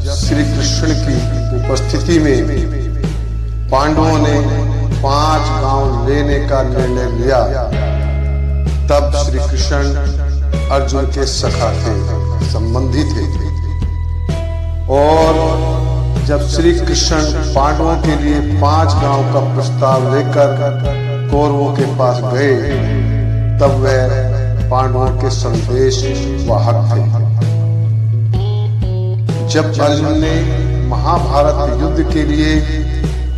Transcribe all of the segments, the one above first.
श्री कृष्ण की उपस्थिति में पांडवों ने 5 गांव लेने का निर्णय लिया, तब श्री कृष्ण अर्जुन के सखा थे, संबंधी थे। और जब श्री कृष्ण पांडवों के लिए 5 गांव का प्रस्ताव लेकर कौरवों के पास गए, तब वह पांडवों के संदेश वाहक थे। जब अर्जुन ने महाभारत युद्ध के लिए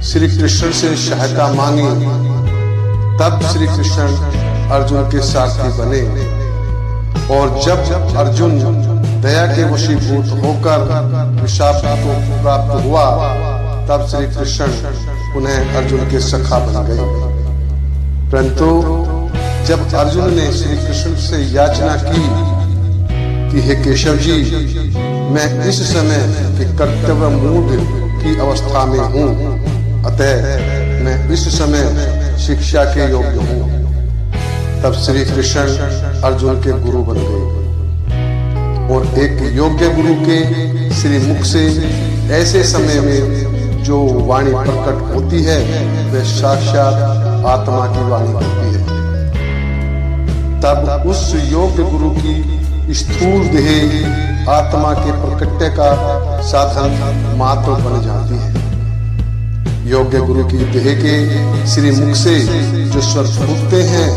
श्री कृष्ण से सहायता मांगी, तब श्री कृष्ण अर्जुन के सारथी बने। और जब अर्जुन दया के वशीभूत होकर विशाप को प्राप्त हुआ, तब श्री कृष्ण उन्हें अर्जुन के सखा बन गए। परंतु जब अर्जुन ने श्री कृष्ण से याचना की कि हे केशव जी, मैं इस समय के कर्तव्य मूढ़ की अवस्था में हूँ, अतः मैं इस समय शिक्षा के योग्य हूँ, तब श्री कृष्ण अर्जुन के गुरु बन गए। और एक योग्य गुरु के श्री मुख से ऐसे समय में जो वाणी प्रकट होती है, वह साक्षात आत्मा की वाणी होती है। तब उस योग्य गुरु की स्थूल देह आत्मा के प्रकट्य का साधन मात्र बन जाती है। योग्य गुरु की देह के श्री मुख से जो स्वर फूटते हैं,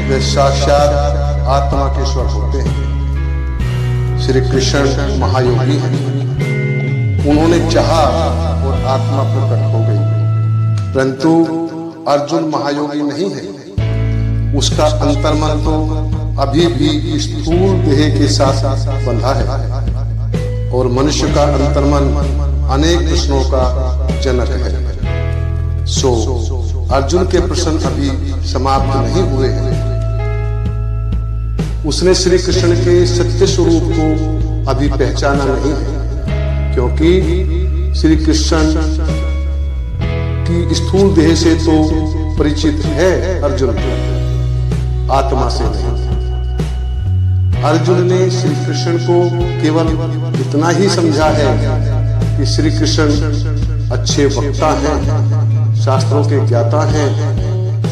वे साक्षात आत्मा के स्वर होते हैं। श्री कृष्ण महायोगी हैं, उन्होंने चाहा और आत्मा प्रकट हो गई। परंतु अर्जुन महायोगी नहीं है, उसका अंतर्मन तो अभी भी स्थूल देह के साथ बंधा है, और मनुष्य का अंतर्मन अनेक प्रश्नों का जनक है। सो अर्जुन के प्रश्न अभी समाप्त नहीं हुए हैं। उसने श्री कृष्ण के सत्य स्वरूप को अभी पहचाना नहीं है, क्योंकि श्री कृष्ण की स्थूल देह से तो परिचित है अर्जुन, आत्मा से नहीं। अर्जुन ने श्री कृष्ण को केवल इतना ही समझा है कि श्री कृष्ण अच्छे वक्ता हैं, शास्त्रों के ज्ञाता हैं,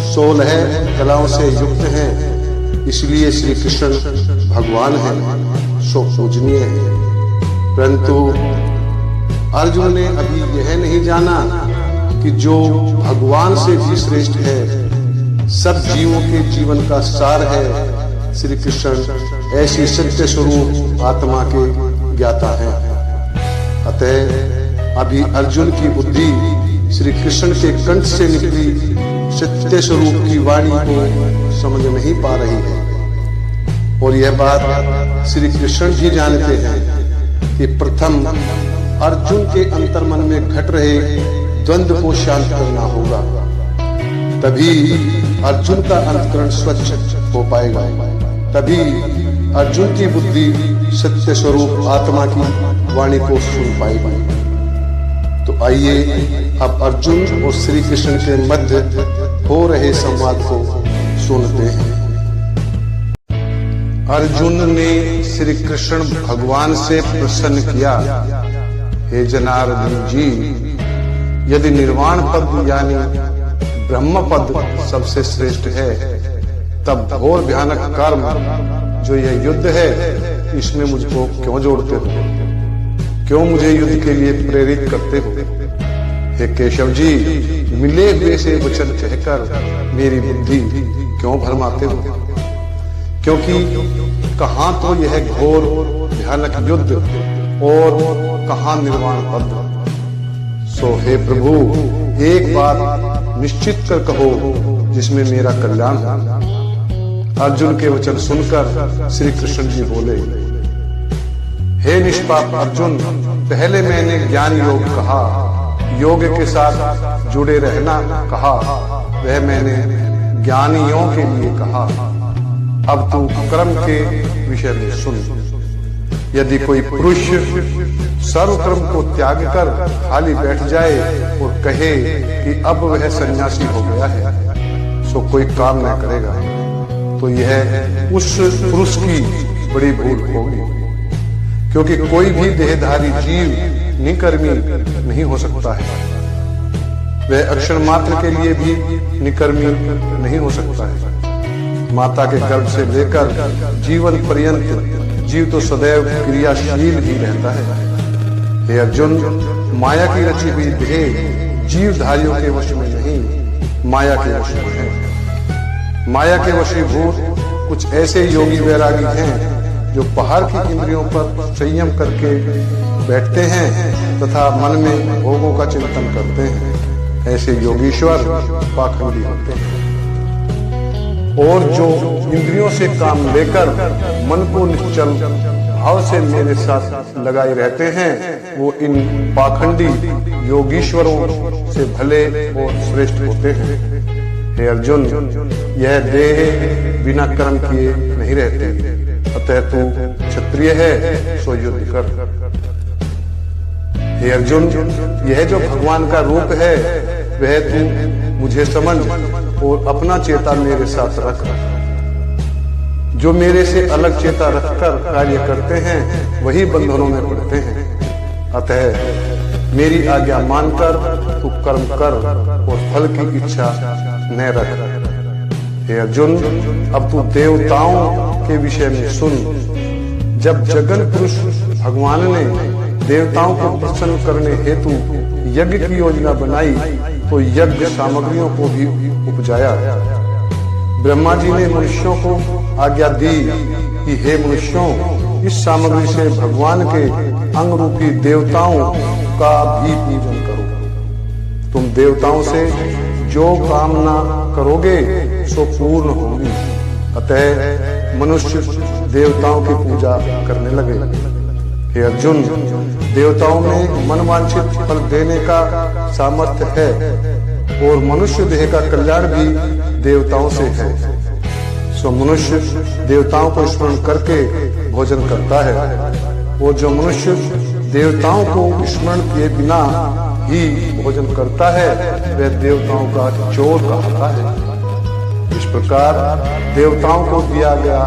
16 कलाओं से युक्त हैं, इसलिए श्री कृष्ण भगवान हैं, सो पूजनीय है। परंतु अर्जुन ने अभी यह नहीं जाना कि जो भगवान से भी श्रेष्ठ है, सब जीवों के जीवन का सार है, श्री कृष्ण ऐसी सत्य स्वरूप आत्मा के ज्ञाता है। अतः अभी अर्जुन की बुद्धि श्री कृष्ण के कंठ से निकली सत्य स्वरूप की वाणी को समझ नहीं पा रही है। और यह बात श्री कृष्ण भी जानते हैं कि प्रथम अर्जुन के अंतर्मन में घट रहे द्वंद्व को शांत करना होगा, तभी अर्जुन का अंतःकरण स्वच्छ हो पाएगा, तभी अर्जुन की बुद्धि सत्य स्वरूप आत्मा की वाणी को सुन पाएगी। तो आइए अब अर्जुन और श्री कृष्ण के मध्य हो रहे संवाद को सुनते हैं। अर्जुन ने श्री कृष्ण भगवान से प्रश्न किया, हे जनार्दन जी, यदि निर्वाण पद यानी ब्रह्म पद सबसे श्रेष्ठ है, तब घोर भयानक कर्म जो यह युद्ध है, इसमें मुझको क्यों जोड़ते हो? क्यों मुझे युद्ध के लिए प्रेरित करते हो? हे केशव जी, मिले हुए से वचन कहकर मेरी बुद्धि क्यों भरमाते हो? क्योंकि कहां तो यह घोर भयानक युद्ध और कहां निर्वाण पद। सो हे प्रभु, एक बात निश्चित कर कहो जिसमें मेरा कल्याण हो। अर्जुन के वचन सुनकर श्री कृष्ण जी बोले, हे निष्पाप अर्जुन, पहले मैंने ज्ञान योग कहा, योग के साथ जुड़े रहना कहा, वह मैंने ज्ञानियों के लिए कहा। अब तू कर्म के विषय में सुन। यदि कोई पुरुष सर्वकर्म को त्याग कर खाली बैठ जाए और कहे कि अब वह सन्यासी हो गया है, सो कोई काम न करेगा, तो यह उस पुरुष की बड़ी भूल होगी। क्योंकि कोई भी देहधारी जीव निकर्मी नहीं हो सकता है। वह अक्षर मात्र के लिए भी निकर्मी नहीं हो सकता है। माता के गर्भ से लेकर जीवन पर्यंत जीव तो सदैव क्रियाशील ही रहता है। हे अर्जुन, माया की रची हुई देह जीवधारियों के वश में नहीं, माया के वश में है। माया के वशीभूत कुछ ऐसे योगी वैरागी हैं जो बाहर की इंद्रियों पर संयम करके बैठते हैं तथा मन में भोगों का चिंतन करते हैं। ऐसे योगीश्वर पाखंडी होते हैं। और जो इंद्रियों से काम लेकर मन को निश्चल भाव से मेरे साथ लगाए रहते हैं, वो इन पाखंडी योगीश्वरों से भले और श्रेष्ठ होते हैं। हे अर्जुन, यह देह बिना कर्म किए नहीं रहते, अतः तू क्षत्रिय है सो युद्ध कर। हे अर्जुन, यह जो भगवान का रूप है वह तू मुझे समझ और अपना चेता मेरे साथ रख। जो मेरे से अलग चेता रखकर कार्य करते हैं वही बंधनों में पड़ते हैं। अतः मेरी आज्ञा मानकर तू कर्म कर और फल की इच्छा न रख। हे अर्जुन, अब तू देवताओं के विषय में सुन। जब जगन पुरुष भगवान ने देवताओं को प्रसन्न करने हेतु यज्ञ की योजना बनाई तो यज्ञ सामग्रियों को भी उपजाया। ब्रह्मा जी ने मनुष्यों को आज्ञा दी कि हे मनुष्यों, इस सामग्री से भगवान के अंग रूपी देवताओं का भी पूजन करो। तुम देवताओं से जो कामना करोगे सो पूर्ण होगी। अतः मनुष्य देवताओं की पूजा करने लगे। हे अर्जुन, देवताओं में मनवांछित फल देने का सामर्थ्य है और मनुष्य देह का कल्याण भी देवताओं से है। सो मनुष्य देवताओं को स्मरण करके भोजन करता है और जो मनुष्य देवताओं को स्मरण किए बिना ही भोजन करता है वह देवताओं का चोर कहलाता है। इस प्रकार देवताओं को दिया गया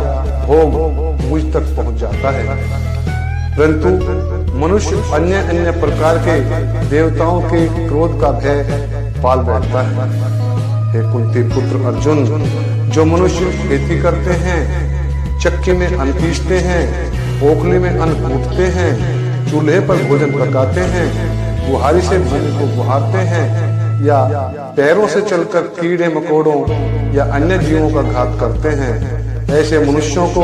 भोग मुझ तक पहुंच जाता है, परंतु मनुष्य अन्य अन्य प्रकार के देवताओं के क्रोध का भय पाल बैठता है। हे कुंती पुत्र अर्जुन, जो मनुष्य खेती करते हैं, चक्की में अन्न पीसते हैं, ओखली में अन्न कूटते हैं, चूल्हे पर भोजन पकाते हैं, बुहारी से भूमि को बुहारते हैं या पैरों से चलकर कीड़े मकोड़ों या अन्य जीवों का घात करते हैं, ऐसे मनुष्यों को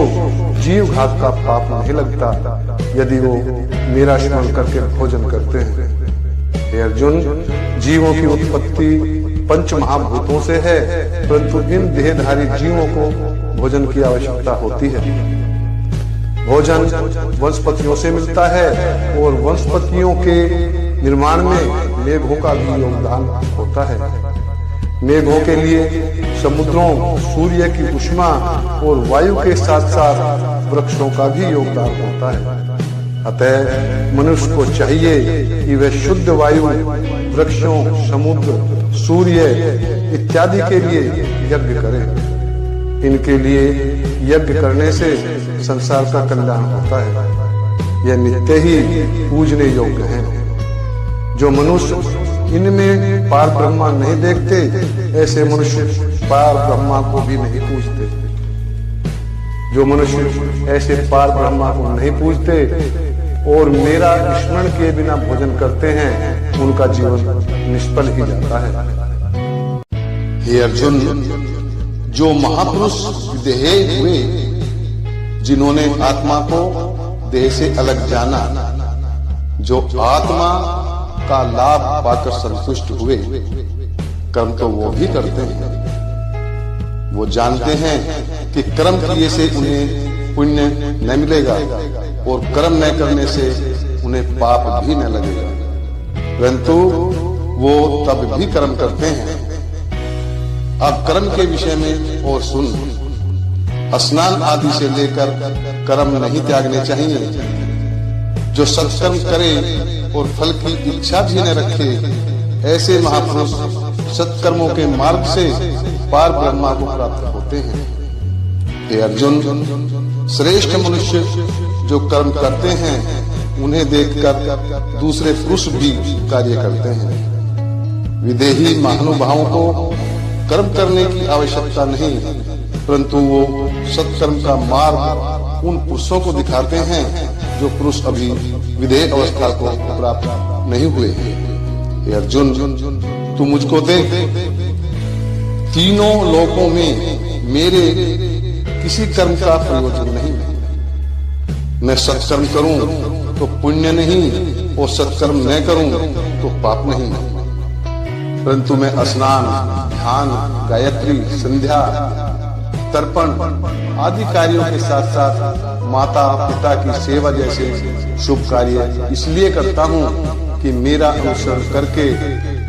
जीव घात का पाप नहीं लगता यदि वो मेरा स्मरण करके भोजन करते हैं। हे अर्जुन, जीवों की उत्पत्ति पंच महाभूतों से है, परंतु इन देहधारी जीवों को भोजन की आवश्यकता होती है। भोजन वनस्पतियों से मिलता है और वनस्पतियों के निर्माण में मेघों का भी योगदान होता है। मेघों के लिए समुद्रों, सूर्य की उष्मा और वायु के साथ साथ वृक्षों का भी योगदान होता है। अतः मनुष्य को चाहिए कि वह शुद्ध वायु, वृक्षों, समुद्र, सूर्य इत्यादि के लिए यज्ञ करे। इनके लिए यज्ञ करने से संसार का कल्याण होता है। यह नित्य ही पूजने योग्य है। जो मनुष्य इनमें पार ब्रह्मा नहीं देखते, ऐसे मनुष्य पार ब्रह्मा को भी नहीं पूजते। जो मनुष्य ऐसे पार ब्रह्मा को नहीं पूजते और मेरा स्मरण किए बिना भोजन करते हैं, उनका जीवन निष्फल ही जाता है। हे अर्जुन, जो महापुरुष विदेह हुए, जिन्होंने आत्मा को देह से अलग जाना, जो आत्मा का लाभ पाकर संतुष्ट हुए, कर्म तो वो भी करते हैं। वो जानते हैं कि कर्म किए से उन्हें पुण्य न मिलेगा और कर्म न करने से उन्हें पाप भी न लगेगा, परंतु वो तब भी कर्म करते हैं। अब कर्म के विषय में और सुन। स्नान आदि से लेकर कर्म नहीं त्यागने चाहिए। जो सत्कर्म करे और फल की इच्छा भी न रखे, ऐसे महापुरुष सत्कर्मों के मार्ग से पार ब्रह्मा को प्राप्त होते हैं। हे अर्जुन, श्रेष्ठ मनुष्य जो कर्म करते हैं उन्हें देखकर दूसरे पुरुष भी कार्य करते हैं। विदेही महानुभावों को कर्म करने की आवश्यकता नहीं, परंतु वो सत्कर्म का मार्ग उन पुरुषों को दिखाते हैं जो पुरुष अभी विधेय अवस्था को प्राप्त नहीं हुए हैं। हे अर्जुन, तू मुझको देख, तीनों लोकों में मेरे किसी कर्म का प्रयोजन नहीं। मैं सत्कर्म करूं तो पुण्य नहीं, और सत्कर्म न करूं तो पाप नहीं। परंतु मैं स्नान, ध्यान, गायत्री, संध्या, तर्पण आदि कार्यों के साथ साथ माता पिता की सेवा जैसे शुभ कार्य इसलिए करता हूँ कि मेरा अनुसरण करके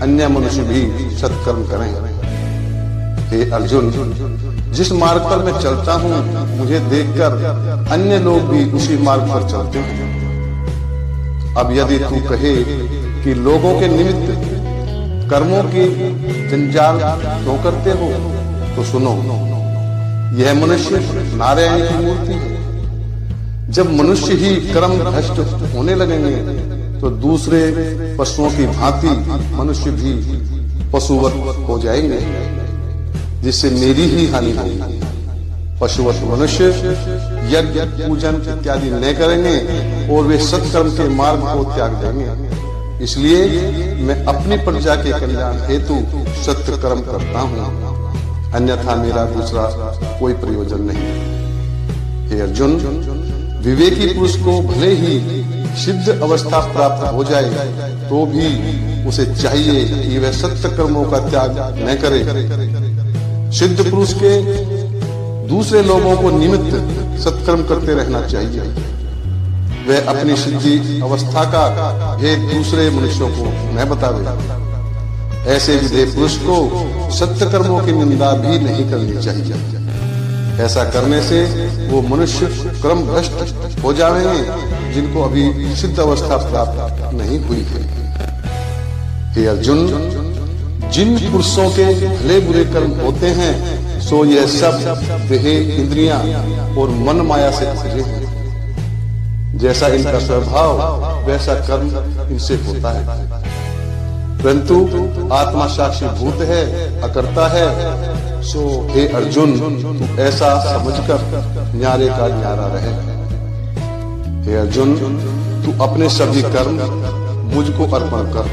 अन्य मनुष्य भी सत्कर्म करें। हे अर्जुन, जिस मार्ग पर मैं चलता हूँ मुझे देखकर अन्य लोग भी उसी मार्ग पर चलते हैं। अब यदि तू कहे कि लोगों के निमित्त कर्मों के जंजाल क्यों करते हो, तो सुनो, यह मनुष्य नारायण की मूर्ति है। जब मनुष्य ही कर्म भ्रष्ट होने लगेंगे तो दूसरे पशुओं की भांति मनुष्य भी पशुवत हो जाएंगे, जिससे मेरी ही हानि होगी। पशुवत मनुष्य यज्ञ, पूजन इत्यादि न करेंगे और वे सत्कर्म के मार्ग को त्याग देंगे। इसलिए मैं अपनी प्रजा के कल्याण हेतु सत्य कर्म करता हूँ, अन्यथा मेरा दूसरा कोई प्रयोजन नहीं। हे अर्जुन, विवेकी पुरुष को भले ही सिद्ध अवस्था प्राप्त हो जाए तो भी उसे चाहिए कि वह सत्य कर्मों का त्याग न करे। सिद्ध पुरुष के दूसरे लोगों को निमित्त सत्कर्म करते रहना चाहिए। वह अपनी सिद्धि अवस्था का भेद दूसरे मनुष्यों को न बतावे। ऐसे विधेय पुरुष को सत्य कर्मों की निंदा भी नहीं करनी चाहिए। ऐसा करने से वो मनुष्य कर्म भ्रष्ट हो जाएंगे जिनको अभी सिद्ध अवस्था प्राप्त नहीं हुई है। हे अर्जुन, जिन पुरुषों के भले बुरे कर्म होते हैं सो यह सब देह, इंद्रियां और मन माया से भरे हैं। जैसा इनका स्वभाव वैसा कर्म इनसे होता है, परंतु आत्मा साक्षी भूत है, अकर्ता है। सो हे अर्जुन, तू ऐसा समझकर न्यारे का न्यारा रहे। हे अर्जुन, तू अपने सभी कर्म मुझको अर्पण कर।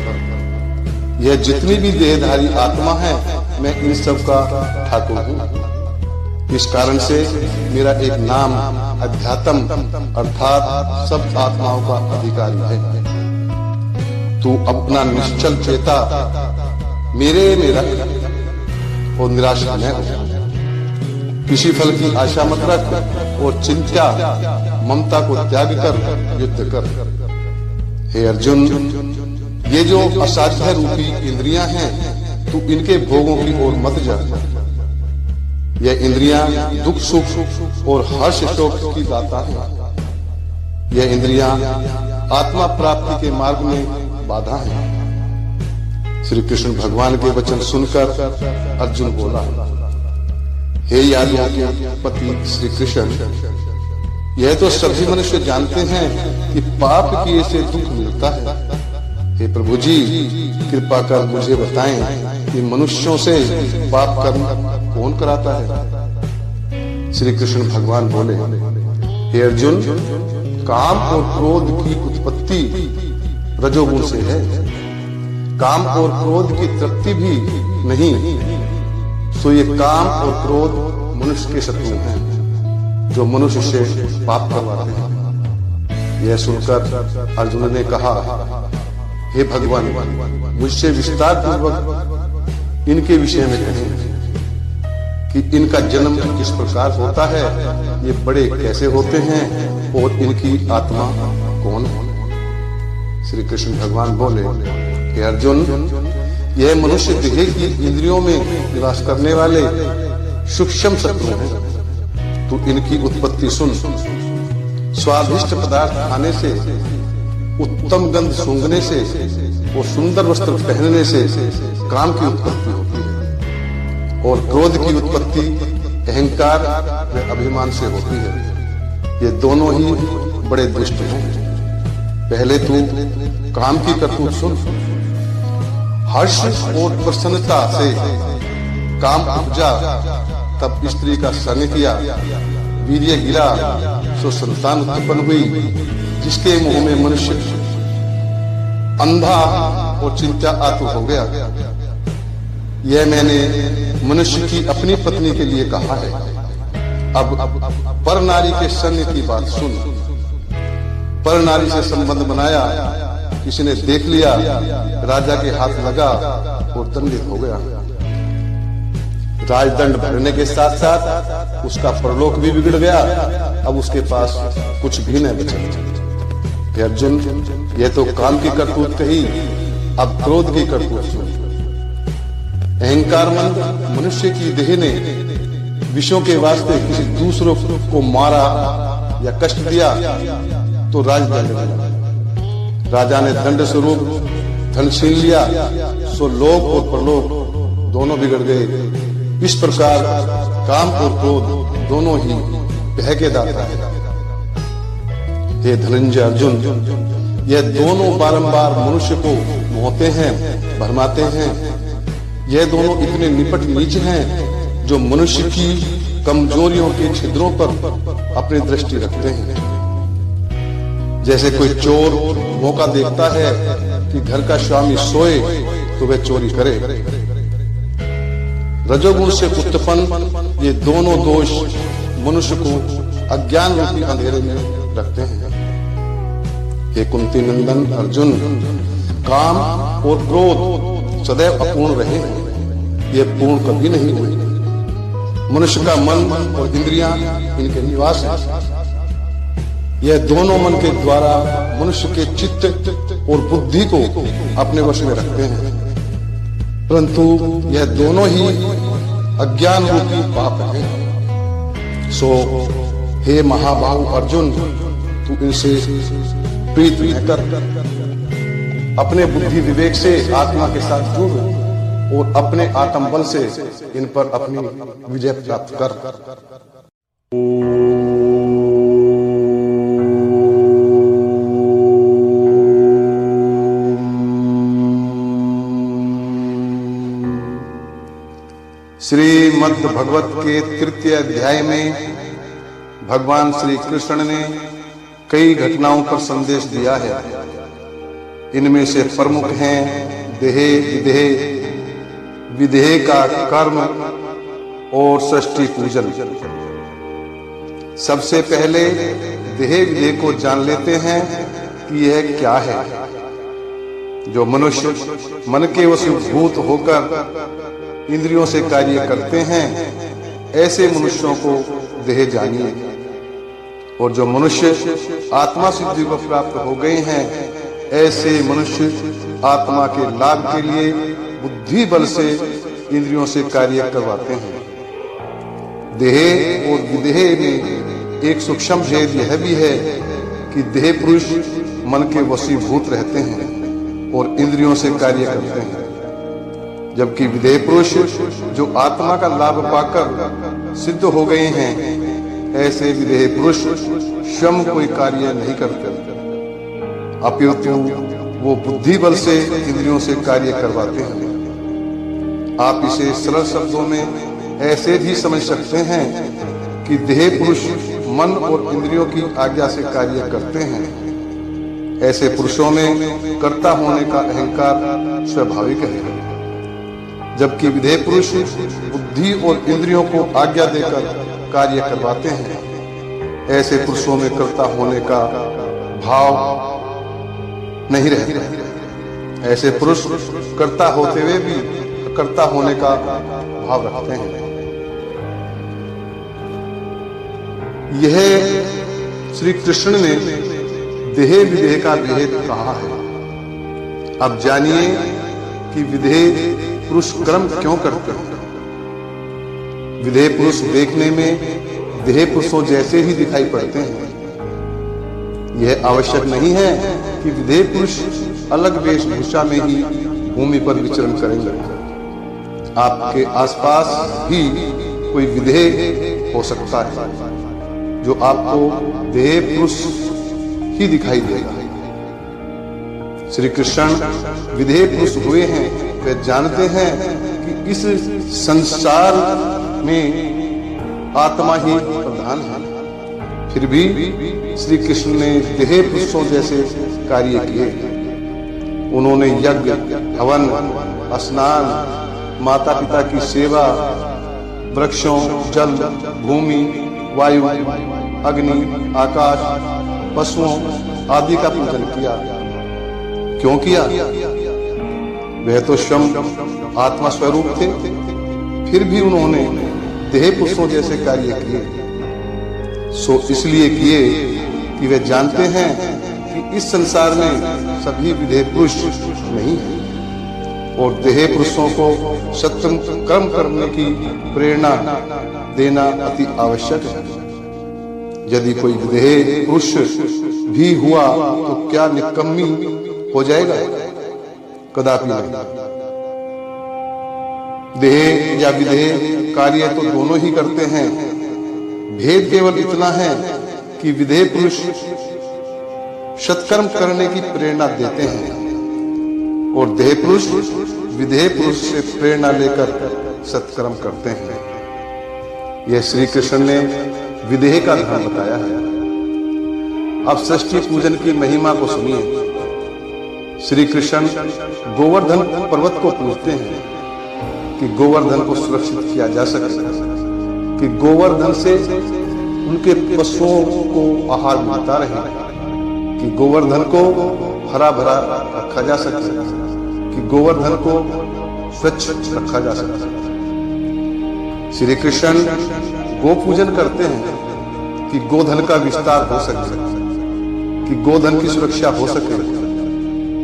यह जितनी भी देहधारी आत्मा है मैं इन सब का ठाकुर हूँ। इस कारण से मेरा एक नाम अध्यात्म अर्थात सब आत्माओं का अधिकारी है। तू अपना निश्चल चेता मेरे में रख और निराशा न हो। किसी फल की आशा मत रख और चिंता ममता को त्याग कर युद्ध कर। हे अर्जुन, ये जो असाध्य रूपी इंद्रियां हैं तू इनके भोगों की ओर मत जा। यह इंद्रियां दुख सुख और हर्ष शोक की दाता है। यह इंद्रियां आत्मा प्राप्ति के मार्ग में बाधा है। श्री कृष्ण भगवान के वचन सुनकर अर्जुन बोला, हे यादवों के पति श्री कृष्ण, यह तो सभी मनुष्य जानते हैं कि पाप किए से दुख मिलता है। हे प्रभु जी, कृपा कर मुझे बताएं कि मनुष्यों से पाप कर्म कौन कराता है। श्री कृष्ण भगवान बोले, हे अर्जुन, काम और क्रोध की उत्पत्ति रजोगुण से है। काम और क्रोध की तृप्ति भी नहीं। सो ये काम और क्रोध मनुष्य के शत्रु हैं जो मनुष्य से पाप करवाते हैं। यह सुनकर अर्जुन ने कहा, हे भगवान, मुझसे विस्तार पूर्वक इनके विषय में कहें कि इनका जन्म किस प्रकार होता है, ये बड़े कैसे होते हैं और इनकी आत्मा कौन है। श्री कृष्ण भगवान बोले, हे अर्जुन, यह मनुष्य देह की इंद्रियों में निवास करने वाले सूक्ष्म शत्रु हैं। तू इनकी उत्पत्ति सुन। स्वादिष्ट पदार्थ खाने से, उत्तम गंध सूंघने से और सुंदर वस्त्र पहनने से काम की उत्पत्ति होती है, और क्रोध की उत्पत्ति अहंकार व अभिमान से होती है। ये दोनों ही बड़े दुष्ट हैं। पहले तू काम की करतूत सुन। हर्ष और प्रसन्नता से काम उपजा, तब स्त्री का संग किया, वीर्य गिरा, सो संतान उत्पन्न हुई, जिसके मुंह में मनुष्य अंधा और चिंता आतुर हो गया। यह मैंने मनुष्य की अपनी पत्नी के लिए कहा है। अब पर नारी के संग की बात सुन। पर नारी से संबंध बनाया, किसी ने देख लिया, राजा के हाथ लगा और दंडित हो गया। राजदंड भरने के साथ साथ उसका परलोक भी बिगड़ गया। अब उसके पास कुछ भी नहीं बचा। अर्जुन, यह तो काम की करतूत कही, अब क्रोध की करतूत सुन। अहंकारमंद मनुष्य की देह ने विषयों के वास्ते किसी दूसरों को मारा या कष्ट दिया तो राजदंड मिला। राजा ने दंड स्वरूप धन छीन लिया, सो लोक और परलोक दोनों बिगड़ गए। इस प्रकार काम और क्रोध दोनों ही भय के दाता है। हे धनंजय अर्जुन, यह दोनों बारंबार मनुष्य को मोहते हैं, भरमाते हैं। यह दोनों इतने निपट नीच हैं जो मनुष्य की कमजोरियों के छिद्रों पर अपनी दृष्टि रखते हैं। जैसे कोई चोर मौका देखता है कि घर का स्वामी सोए तो वह चोरी करे। रजोगुण से उत्पन्न ये दोनों दोष मनुष्य को अज्ञान रूपी अंधेरे में रखते हैं। हे कुंती नंदन अर्जुन, काम और क्रोध सदैव अपूर्ण रहे हैं, ये पूर्ण कभी नहीं हुए। मनुष्य का मन और इंद्रियां इनके निवास हैं। यह दोनों मन के द्वारा मनुष्य के चित्त और बुद्धि को अपने वश में रखते हैं, परंतु यह दोनों ही अज्ञान रूपी पाप है। सो हे महाबाहु अर्जुन, तू इनसे प्रीत न कर, अपने बुद्धि विवेक से आत्मा के साथ जुड़ और अपने आत्म बल से इन पर अपनी विजय प्राप्त कर। श्रीमद् भगवत के तृतीय अध्याय में भगवान श्री कृष्ण ने कई घटनाओं पर संदेश दिया है। इनमें से प्रमुख हैं देहे विदेह, विदेह का कर्म और षष्ठी पूजन। सबसे पहले देहे विदेह को जान लेते हैं कि यह क्या है। जो मनुष्य मन के वशीभूत होकर इंद्रियों से कार्य करते हैं, ऐसे मनुष्यों को देह जानिए। और जो मनुष्य आत्मा सिद्धि को प्राप्त हो गए हैं, ऐसे मनुष्य आत्मा के लाभ के लिए बुद्धि बल से इंद्रियों से कार्य करवाते हैं। देह और विदेह में एक सूक्ष्म भेद यह भी है कि देह पुरुष मन के वशीभूत रहते हैं और इंद्रियों से कार्य करते हैं, जबकि विदेह पुरुष जो आत्मा का लाभ पाकर सिद्ध हो गए हैं, ऐसे विदेह पुरुष स्वयं कोई कार्य नहीं करते, अपितु वो बुद्धि बल से इंद्रियों से कार्य करवाते हैं। आप इसे सरल शब्दों में ऐसे भी समझ सकते हैं कि देह पुरुष मन और इंद्रियों की आज्ञा से कार्य करते हैं। ऐसे पुरुषों में कर्ता होने का अहंकार स्वाभाविक है, जबकि विदेह पुरुष बुद्धि और इंद्रियों को आज्ञा देकर कार्य करवाते हैं। ऐसे पुरुषों में कर्ता होने का भाव नहीं रहता। ऐसे पुरुष कर्ता होते हुए भी कर्ता होने का भाव रखते हैं। यह श्री कृष्ण ने देह विदेह का भेद कहा है। अब जानिए कि विदेह पुरुष कर्म क्यों करते हैं। विदेह पुरुष देखने में देह पुरुषों जैसे ही दिखाई पड़ते हैं। यह आवश्यक नहीं है कि विदेह पुरुष अलग वेशभूषा में ही भूमि पर विचरण करेंगे। आपके आसपास भी कोई विदेह हो सकता है जो आपको देह पुरुष ही दिखाई देगा, श्री कृष्ण विधेय पुरुष हुए हैं, वे जानते हैं कि इस संसार में आत्मा ही प्रधान है। फिर भी श्री कृष्ण ने देह पुरुषों जैसे कार्य किए। उन्होंने यज्ञ, हवन, स्नान, माता पिता की सेवा, वृक्षों, जल, भूमि, वायु, अग्नि, आकाश, पशुओं आदि का पूजन किया। क्यों किया? वह तो स्वयं आत्मा स्वरूप थे, फिर भी उन्होंने देह पुरुषों जैसे कार्य किए। सो इसलिए किए कि वे जानते हैं कि इस संसार में सभी विधेय पुरुष नहीं है और देह पुरुषों को सत्कर्म कर्म करने की प्रेरणा देना अति आवश्यक है। यदि कोई विधेय पुरुष भी हुआ तो क्या निकम्मी हो जाएगा? कदापि नहीं। देह या विधेय कार्य तो दोनों ही करते हैं। भेद केवल इतना है कि विधेय पुरुष सत्कर्म करने की प्रेरणा देते हैं और देह पुरुष विधेय पुरुष से प्रेरणा लेकर सत्कर्म करते हैं। यह श्री कृष्ण ने विधेय का धर्म बताया है। अब षष्ठी पूजन की महिमा को सुनिए। श्री कृष्ण गोवर्धन पर्वत को पूजते हैं कि गोवर्धन को सुरक्षित किया जा सके, कि गोवर्धन से उनके पशुओं को आहार मिलता रहे, कि गोवर्धन को हरा भरा रखा जा सके, कि गोवर्धन को स्वच्छ रखा जा सके। श्री कृष्ण गो पूजन करते हैं कि गोधन का विस्तार हो सके, कि गोधन की सुरक्षा हो सके,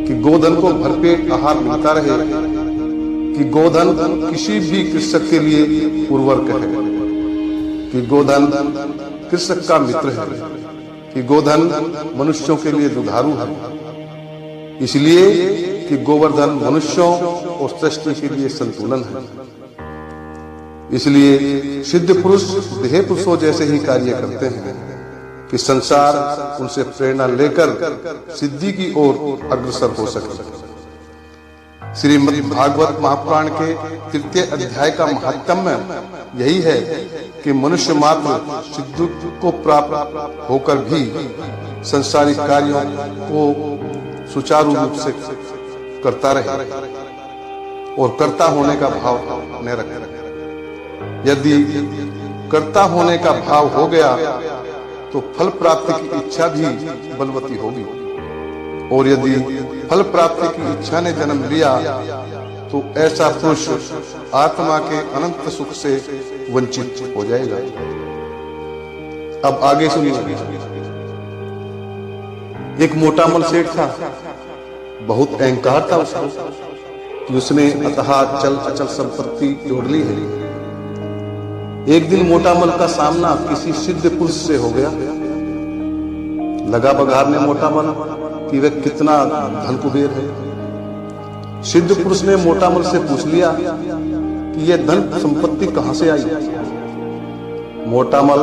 कि गोधन को भरपेट आहार मिलता रहे, कि गोधन किसी भी कृषक के लिए उर्वरक है, कि गोधन कृषक का मित्र है, कि गोधन मनुष्यों के लिए दुधारू है। इसलिए कि गोवर्धन मनुष्यों और सृष्टि के लिए संतुलन है। इसलिए सिद्ध पुरुष देह पुरुषों जैसे ही कार्य करते हैं कि संसार उनसे प्रेरणा लेकर सिद्धि की ओर अग्रसर हो सके। श्रीमद् भागवत महापुराण के 3 अध्याय का महात्म्य यही है कि मनुष्य मात्र सिद्धि को प्राप्त होकर भी संसारिक कार्यों को सुचारू रूप से करता रहे और कर्ता होने का भाव न रखे। यदि कर्ता होने का भाव हो गया तो फल प्राप्ति की इच्छा भी बलवती होगी, और यदि फल प्राप्ति की इच्छा ने जन्म लिया तो ऐसा पुरुष आत्मा के अनंत सुख से वंचित हो जाएगा। अब आगे सुनिए। एक मोटा मल सेठ था, बहुत अहंकार था उसको कि उसने अतः चल अचल संपत्ति जोड़ ली है। एक दिन मोटा मल का सामना किसी सिद्ध पुरुष से हो गया। लगा बघारने मोटा मल कि वह कितना धन कुबेर है। सिद्ध पुरुष ने मोटा मल से पूछ लिया कि यह धन संपत्ति कहां से आई। मोटा मल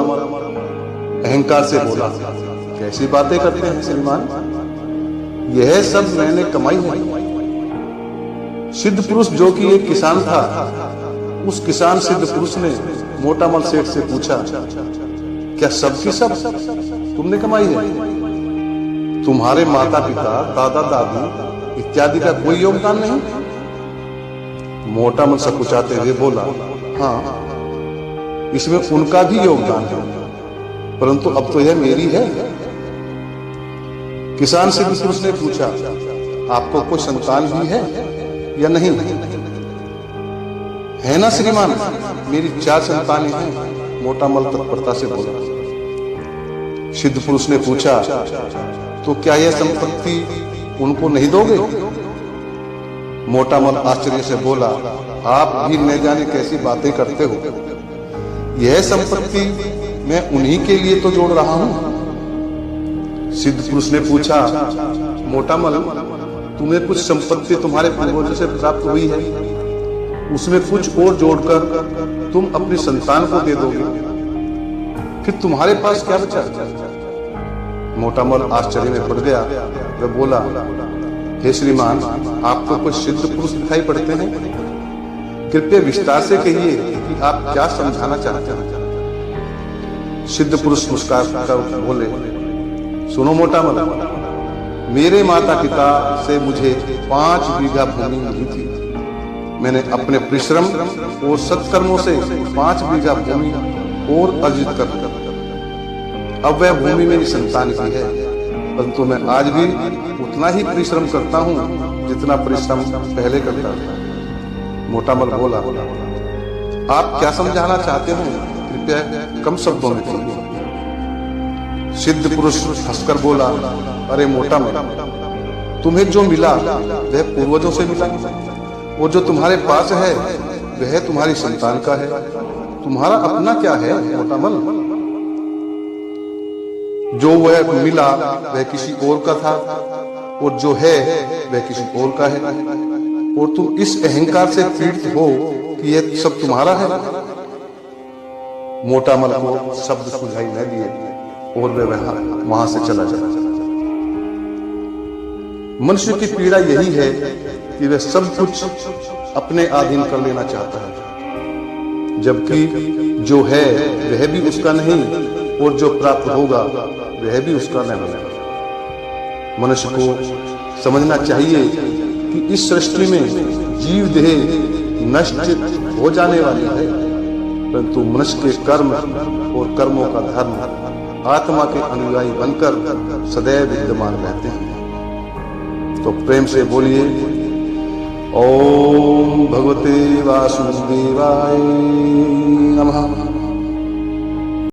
अहंकार से बोला, कैसी बातें करते हैं श्रीमान, यह सब मैंने कमाई है। सिद्ध पुरुष जो कि एक किसान था, उस किसान सिद्ध पुरुष ने मोटा मल सेठ से पूछा, क्या सबकी सब तुमने कमाई है? तुम्हारे माता पिता, दादा दादी इत्यादि का कोई योगदान नहीं? मोटा मल सकुचाते हुए बोला, हाँ इसमें उनका भी योगदान है, परंतु अब तो यह मेरी है। किसान से पुरुष ने पूछा, आपको कोई संतान भी है या नहीं? है ना श्रीमान, मेरी 4 संतानें हैं। मोटा मल तत्परता से बोला। सिद्ध पुरुष ने पूछा, तो क्या यह संपत्ति उनको नहीं दोगे? मोटा मल आश्चर्य से बोला, आप भी न जाने कैसी बातें करते हो। यह संपत्ति मैं उन्हीं के लिए तो जोड़ रहा हूं। सिद्ध पुरुष ने पूछा, मोटा मल तुम्हें कुछ संपत्ति तुम्हारे पूर्वजों से प्राप्त हुई है, उसमें कुछ और जोड़कर तुम अपनी संतान को दे दोगे, फिर तुम्हारे पास क्या बचा? मोटा मल आश्चर्य में पड़ गया। वह बोला, हे श्रीमान, आपको कुछ सिद्ध पुरुष दिखाई पड़ते हैं? कृपया विस्तार से कहिए कि आप क्या समझाना चाहते हैं। सिद्ध पुरुष मुस्कुरा कर बोले, सुनो मोटा मल, मेरे माता पिता से मुझे 5 बीघा भूमि मिली थी। मैंने अपने परिश्रम और सत्कर्मों से 5 बीघा भूमि और अर्जित कर अब वह भूमि मेरी संतान की है, परंतु मैं आज भी उतना ही परिश्रम करता हूँ जितना परिश्रम पहले करता था। मोटा मल बोला, आप क्या समझाना चाहते हो? कृपया कम शब्दों में कहिए। सिद्ध पुरुष हंसकर बोला, अरे मोटा मल, तुम्हें जो मिला वह पूर्वजों से मिला, और जो तुम्हारे पास है वह तुम्हारी संतान का है। तुम्हारा अपना क्या है मोटा मल? जो वह मिला वह किसी और का था, और जो है वह किसी और का है, और तुम इस अहंकार से पीड़ित हो कि यह सब तुम्हारा है। मोटा मल को शब्द सुझाई न दिए और वह वहां से चला जाता। मनुष्य की पीड़ा यही है कि वह सब कुछ अपने अधीन कर लेना चाहता है, जबकि जो है वह भी उसका नहीं, और जो प्राप्त होगा वह भी उसका नहीं है। मनुष्य को समझना चाहिए कि इस सृष्टि में जीव देह नष्ट हो जाने वाली है, परंतु मनुष्य के कर्म और कर्मों का धर्म आत्मा के अनुयायी बनकर सदैव विद्यमान रहते हैं। तो प्रेम से बोलिए, ओम भगवते वासुदेवाय नमः।